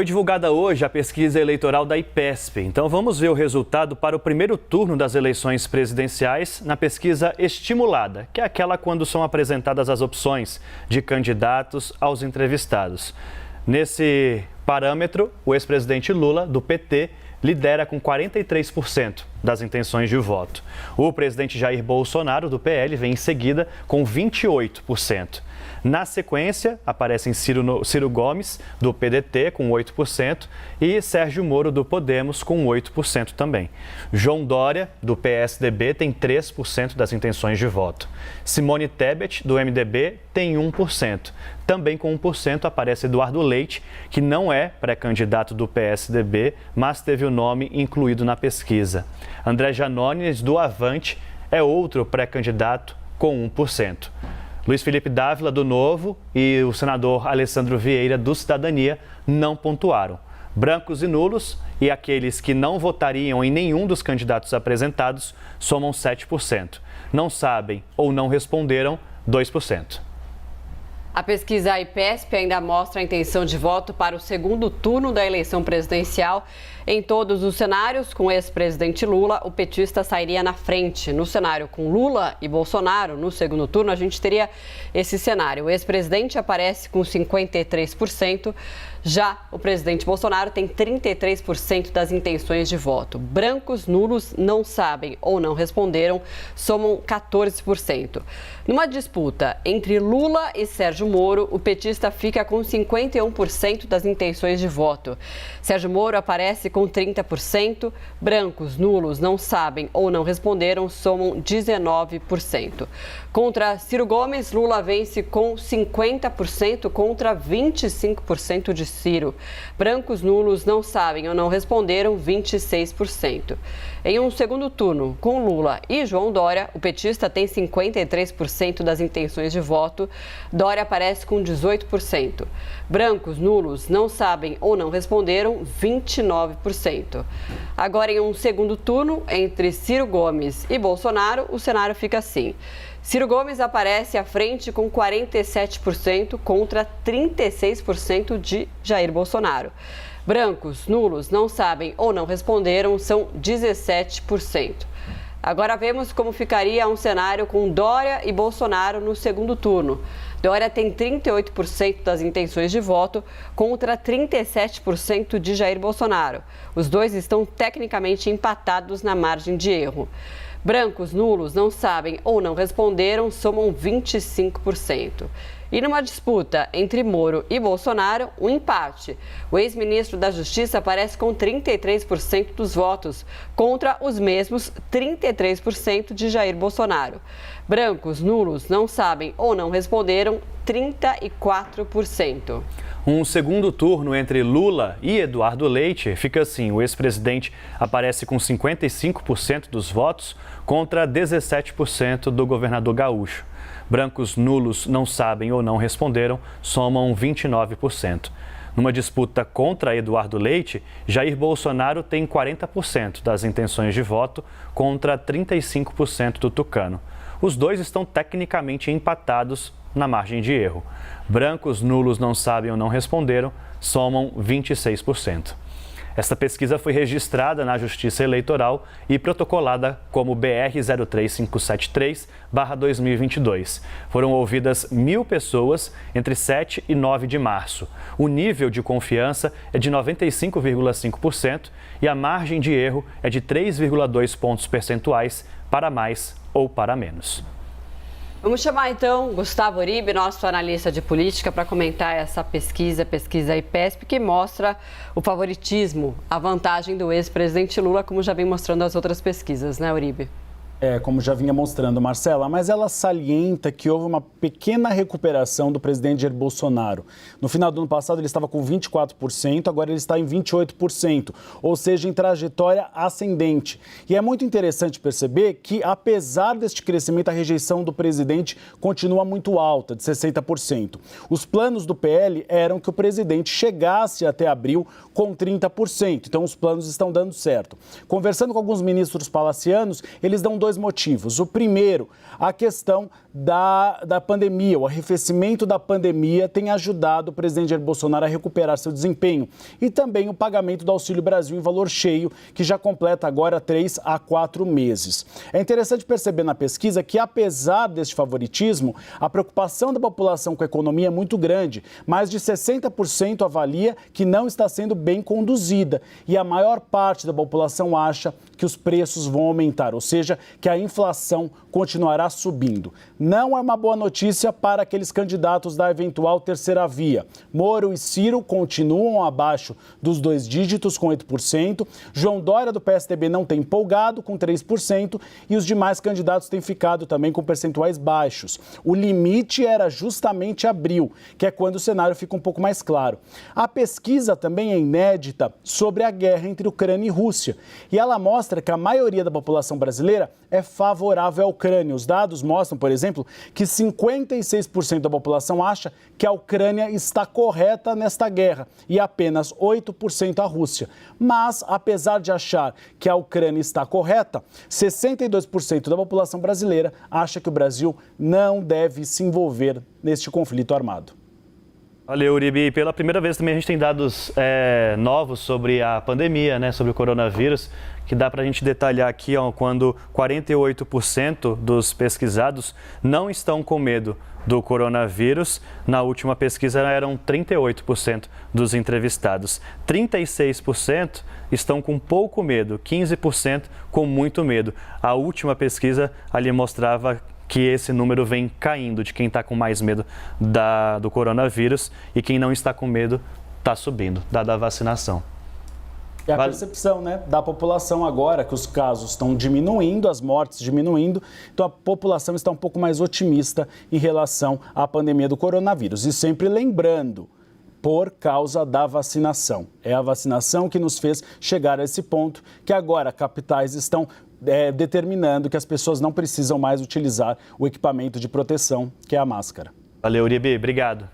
Foi divulgada hoje a pesquisa eleitoral da IPESP. Então vamos ver o resultado para o primeiro turno das eleições presidenciais na pesquisa estimulada, que é aquela quando são apresentadas as opções de candidatos aos entrevistados. Nesse parâmetro, o ex-presidente Lula, do PT, lidera com 43% das intenções de voto. O presidente Jair Bolsonaro, do PL, vem em seguida com 28%. Na sequência, aparecem Ciro Gomes, do PDT, com 8%, e Sérgio Moro, do Podemos, com 8% também. João Dória, do PSDB, tem 3% das intenções de voto. Simone Tebet, do MDB, tem 1%. Também com 1% aparece Eduardo Leite, que não é pré-candidato do PSDB, mas teve o nome incluído na pesquisa. André Janones, do Avante, é outro pré-candidato com 1%. Luiz Felipe Dávila, do Novo, e o senador Alessandro Vieira, do Cidadania, não pontuaram. Brancos e nulos e aqueles que não votariam em nenhum dos candidatos apresentados somam 7%. Não sabem ou não responderam, 2%. A pesquisa IPESP ainda mostra a intenção de voto para o segundo turno da eleição presidencial. Em todos os cenários, com o ex-presidente Lula, o petista sairia na frente. No cenário com Lula e Bolsonaro, no segundo turno, a gente teria esse cenário. O ex-presidente aparece com 53%, já o presidente Bolsonaro tem 33% das intenções de voto. Brancos, nulos, não sabem ou não responderam, somam 14%. Numa disputa entre Lula e Sérgio Moro, o petista fica com 51% das intenções de voto. Sérgio Moro aparece com 30%, brancos, nulos, não sabem ou não responderam, somam 19%. Contra Ciro Gomes, Lula vence com 50% contra 25% de Ciro. Brancos, nulos, não sabem ou não responderam, 26%. Em um segundo turno, com Lula e João Dória, o petista tem 53% das intenções de voto. Dória aparece com 18%. Brancos, nulos, não sabem ou não responderam, 29%. Agora, em um segundo turno, entre Ciro Gomes e Bolsonaro, o cenário fica assim. Ciro Gomes aparece à frente com 47% contra 36% de Jair Bolsonaro. Brancos, nulos, não sabem ou não responderam, são 17%. Agora vemos como ficaria um cenário com Dória e Bolsonaro no segundo turno. Dória tem 38% das intenções de voto contra 37% de Jair Bolsonaro. Os dois estão tecnicamente empatados na margem de erro. Brancos, nulos, não sabem ou não responderam, somam 25%. E numa disputa entre Moro e Bolsonaro, um empate. O ex-ministro da Justiça aparece com 33% dos votos, contra os mesmos 33% de Jair Bolsonaro. Brancos, nulos, não sabem ou não responderam, 34%. Um segundo turno entre Lula e Eduardo Leite fica assim: o ex-presidente aparece com 55% dos votos contra 17% do governador gaúcho. Brancos, nulos, não sabem ou não responderam, somam 29%. Numa disputa contra Eduardo Leite, Jair Bolsonaro tem 40% das intenções de voto contra 35% do tucano. Os dois estão tecnicamente empatados na margem de erro. Brancos, nulos, não sabem ou não responderam, somam 26%. Esta pesquisa foi registrada na Justiça Eleitoral e protocolada como BR 03573/2022. Foram ouvidas 1.000 pessoas entre 7 e 9 de março. O nível de confiança é de 95,5% e a margem de erro é de 3,2 pontos percentuais para mais ou para menos. Vamos chamar então Gustavo Uribe, nosso analista de política, para comentar essa pesquisa IPESP, que mostra o favoritismo, a vantagem do ex-presidente Lula, como já vem mostrando as outras pesquisas, né, Uribe? Como já vinha mostrando, Marcela, mas ela salienta que houve uma pequena recuperação do presidente Jair Bolsonaro. No final do ano passado ele estava com 24%, agora ele está em 28%, ou seja, em trajetória ascendente. E é muito interessante perceber que, apesar deste crescimento, a rejeição do presidente continua muito alta, de 60%. Os planos do PL eram que o presidente chegasse até abril com 30%, então os planos estão dando certo. Conversando com alguns ministros palacianos, eles dão dois dois motivos. O primeiro, a questão da pandemia, o arrefecimento da pandemia tem ajudado o presidente Jair Bolsonaro a recuperar seu desempenho. E também o pagamento do Auxílio Brasil em valor cheio, que já completa agora 3 a 4 meses. É interessante perceber na pesquisa que, apesar deste favoritismo, a preocupação da população com a economia é muito grande. Mais de 60% avalia que não está sendo bem conduzida. E a maior parte da população acha que os preços vão aumentar, ou seja, que a inflação continuará subindo. Não é uma boa notícia para aqueles candidatos da eventual terceira via. Moro e Ciro continuam abaixo dos 2 dígitos, com 8%. João Dória, do PSDB, não tem empolgado, com 3%. E os demais candidatos têm ficado também com percentuais baixos. O limite era justamente abril, que é quando o cenário fica um pouco mais claro. A pesquisa também é inédita sobre a guerra entre Ucrânia e Rússia. E ela mostra que a maioria da população brasileira é favorável à Ucrânia. Os dados mostram, por exemplo, que 56% da população acha que a Ucrânia está correta nesta guerra e apenas 8% a Rússia. Mas, apesar de achar que a Ucrânia está correta, 62% da população brasileira acha que o Brasil não deve se envolver neste conflito armado. Valeu, Uribe. Pela primeira vez também a gente tem dados novos sobre a pandemia, né, sobre o coronavírus, que dá para a gente detalhar aqui, ó, quando 48% dos pesquisados não estão com medo do coronavírus. Na última pesquisa eram 38% dos entrevistados. 36% estão com pouco medo, 15% com muito medo. A última pesquisa ali mostrava que esse número vem caindo de quem está com mais medo do coronavírus, e quem não está com medo está subindo, dada a vacinação. É a percepção, né, da população agora, que os casos estão diminuindo, as mortes diminuindo, então a população está um pouco mais otimista em relação à pandemia do coronavírus. E sempre lembrando, por causa da vacinação. É a vacinação que nos fez chegar a esse ponto, que agora capitais estão determinando que as pessoas não precisam mais utilizar o equipamento de proteção, que é a máscara. Valeu, Uribe. Obrigado.